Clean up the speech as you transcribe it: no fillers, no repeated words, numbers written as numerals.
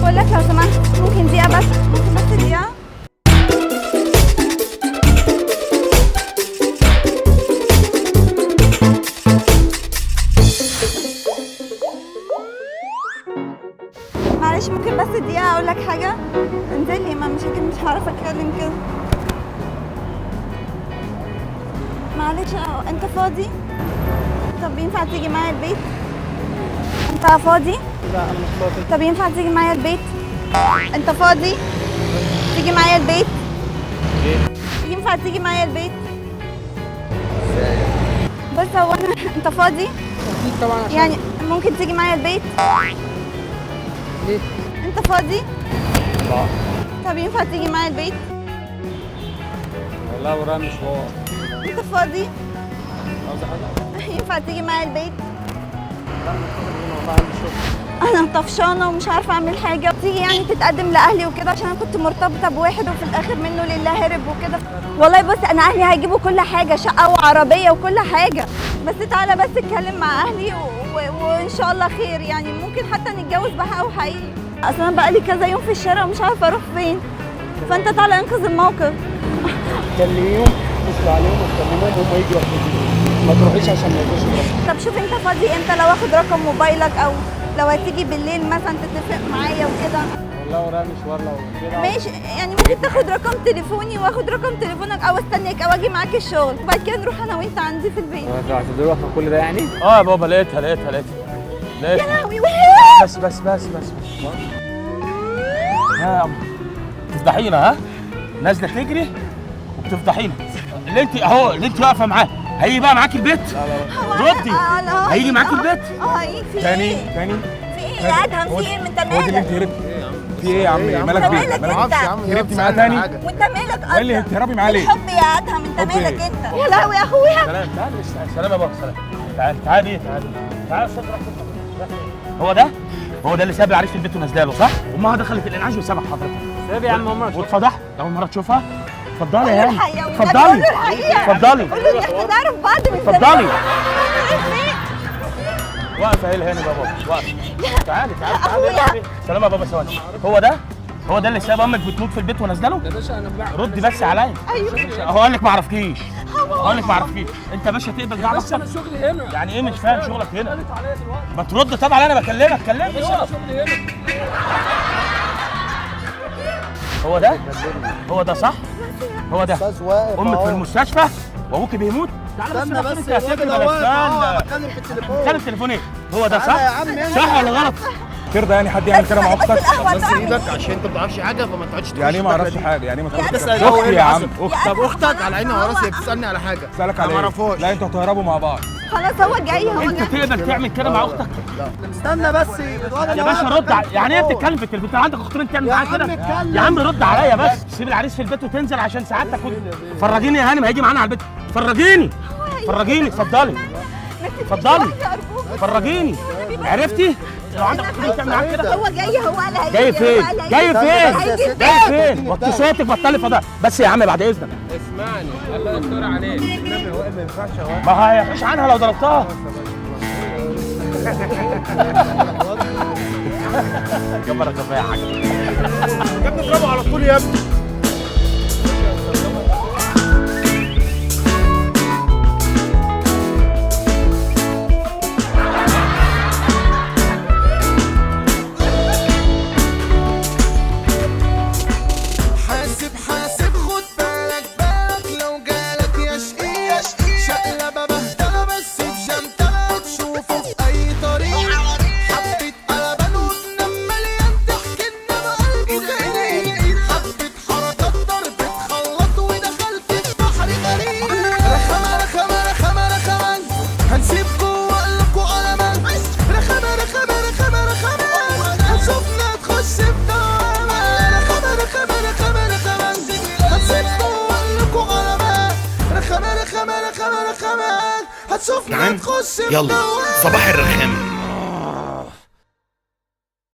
بقول لك لو سمحت ممكن دقيقة بس، ممكن بس دقيقة. معلش ممكن بس دقيقة أقول لك حاجة؟ انزل لي، ما مش هعرف أتكلم كده. معلش أنت فاضي؟ طب ينفع تيجي معايا البيت؟ أنت فاضي؟ لا انا مش فاضي. طب ينفع تيجي معايا البيت؟ أنت فاضي؟ تيجي معايا البيت؟ ينفع تيجي معايا البيت؟ بص هو أنت فاضي؟ اكيد طبعا. عشان يعني ممكن تيجي معايا البيت؟ ليه؟ أنت فاضي؟ لا طب ينفع تيجي معايا البيت؟ والله ورايا مشوار. أنت فاضي؟ عاوز حاجة؟ ينفع تيجي معايا البيت؟ والله عندي شغل. انا طفشانه ومش عارفه اعمل حاجه، تيجي يعني تتقدم لاهلي وكده عشان انا كنت مرتبطه بواحد وفي الاخر منه لله هرب وكده. والله بص انا اهلي هيجيبوا كل حاجه، شقه وعربيه وكل حاجه، بس تعالى بس اتكلم مع اهلي وان شاء الله خير، يعني ممكن حتى نتجوز بحق وحقيقي. اصلا انا بقالي كذا يوم في الشارع ومش عارفه اروح فين، فانت تعالى انقذ الموقف. كلميهم، اتصل عليهم وكلميهم هم يجوا ياخدوك. ما تروحيش عشان ما يجوش يضربوك. طب شوف انت فاضي امتى، لو اخد رقم موبايلك او لو هتيجي بالليل مثلا تتفق معايا وكده. والله ورايا مشوار لو كده. ماشي، يعني ممكن تاخد رقم تليفوني واخد رقم تليفونك او استناك او اجي معاك الشغل وبعد كده نروح انا وانت عندي في البيت. انتوا هتديروا احنا كل ده يعني؟ اه يا بابا لقيتها. يا لهوي بس ها يا عم تفضحينا، ها نازله تجري وبتفضحينا. اللي انت اهو اللي انت واقفه معاه هيجي بقى معاكي البيت؟ ردي. هيجي معاكي البيت؟ في تاني ايه؟ تاني في ايه يا ادهم؟ في ايه؟ انت هو دي اللي انت مالك؟ هربتي في ايه يا عم؟ مالك انت بيه؟ مالك مالك انت؟ هربتي معاه تاني؟ وانت مالك قال لي اصلا؟ تهربي معاه ليه؟ الحب يا ادهم، انت حب مالك ايه؟ انت؟ يا لهوي يا اخويا. سلام سلام يا بابا سلام. تعالي تعالي استاذ هو ده اللي ساب العريس في البيت ونازله له صح؟ امها دخلت الانعاش وسابك حضرتك. سيب يا عم امك. واتفضحت اول مره تشوفها. اتفضلي يا هاني اتفضلي اتفضلي قول له ان احنا نعرف بعض من زمان. اتفضلي. واقفه ايه الهاني بابا واقفه. تعالي سلام يا بابا ثواني. هو ده اللي ساب امك بتموت في البيت ونازله له؟ يا باشا انا بعرف. ردي بس عليا. ايوه هو قال لك ما اعرفكيش. انت يا باشا تقبل دعوه بس انا شغلي هنا. يعني ايه مش فاهم شغلك هنا؟ قالت عليا دلوقتي. ما ترد طبعا انا بكلمك بس انا شغلي هنا. هو ده صح؟ هو ده استاذ واقف امك في المستشفى وابوك بيموت. استنى بس يا سيدي الراجل بلا واقف. استنى. بتكلم في التليفون. كان التليفون ايه؟ هو ده تعالى صح؟ يا عم هنا. صح ولا غلط؟ ترضى يعني حد يعمل كده مع اختك؟ بس ايدك عشان انت ما بتعرفش حاجه فما تقعدش يعني ايه ما اعرفش حاجه؟ يعني ايه ما تعرفش تسال حاجه؟ اختي يا عم طب اختك على عيني وراسي هي بتسالني على حاجه. اسالك ما على ايه؟ اعرفهاش. لا انتوا هتهربوا مع بعض. خلاص هو جاي انت تقدر تعمل كده مع اختك؟ استنى بس يا باشا رد يعني ايه بتتكلم في التليفون؟ انت عندك اختين تعمل يا معاها عم كده؟ اتكلم. يا عم رد عليا بس. سيب العريس في البيت وتنزل عشان سعادتك. فرجيني يا هانم هيجي معانا على البيت. فرجيني اتفضلي. فرجيني. عرفتي؟ لو عندك اختين تعمل معاك كده. هو جاي، هو قال هيجي. جاي فين؟ هيجي فين؟ وطي صوتك بطلي فضاء بس يا عم بعد اذنك. اسمعني الله يستر عليك. النبي واقف ما ينفعش اهو. ما هيحوش عنها لو ضربتها. كبرك يا حاج. يا ابني اضربه على طول يا ابني. حاسب خد بالك لو جالك يا شقيق شقلبة بهدلة بس بجنتلة تشوفه في أي طريق. حبة قلبان ودنم مليان ضحك إنما قلبه غريب. حبة حركات ضرب تخلط ودخلت في بحر غريب. رخمة هنسيب جوه قلبكوا قلمان. رخمة هنشوفنا تخش في دوامة. رخمة هنسيب جوه قلبكوا قلمان. رخمة هتشوفنا تخش في دوامة. يلا صباح الرخام.